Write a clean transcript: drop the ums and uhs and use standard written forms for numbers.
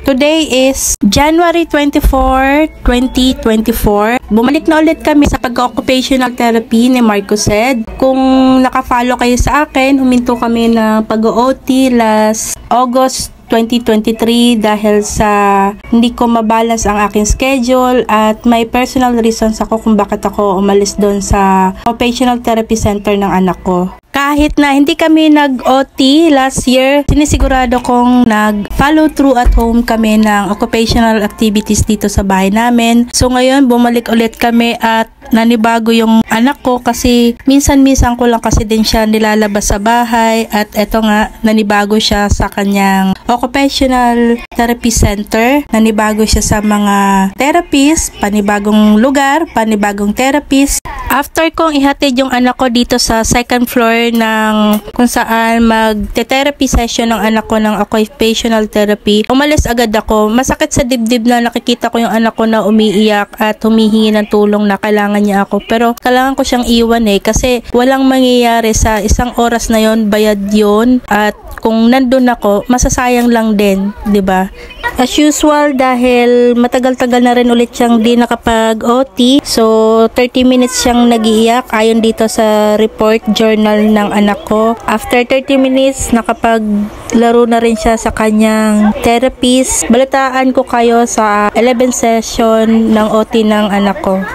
Today is January 24, 2024. Bumalik na ulit kami sa pag-occupational therapy ni Marcosed. Kung nakafollow kayo sa akin, huminto kami ng pag-OT last August 2023 dahil sa hindi ko mabalance ang aking schedule at may personal reasons ako kung bakit ako umalis doon sa occupational therapy center ng anak ko. Kahit na hindi kami nag-OT last year, sinisigurado kong nag-follow through at home kami ng occupational activities dito sa bahay namin. So ngayon, bumalik ulit kami at nanibago yung anak ko kasi minsan-minsan ko lang kasi din siya nilalabas sa bahay at eto nga, nanibago siya sa kanyang occupational therapy center. Nanibago siya sa mga therapist, panibagong lugar, panibagong therapist. After kong ihatid yung anak ko dito sa second floor ng kung saan mag-therapy session ng anak ko ng occupational therapy, umalis agad ako. Masakit sa dibdib na nakikita ko yung anak ko na umiiyak at humihingi ng tulong na kailangan niya ako. Pero kailangan ko siyang iwan kasi walang mangyayari sa isang oras na yon, bayad yon, at kung nandun ako, masasayang lang din, 'di ba? As usual, dahil matagal-tagal na rin ulit siyang di nakapag-OT, so 30 minutes siyang nag-iiyak ayon dito sa report journal ng anak ko. After 30 minutes, nakapaglaro na rin siya sa kanyang therapist. Balitaan ko kayo sa 11 session ng OT ng anak ko.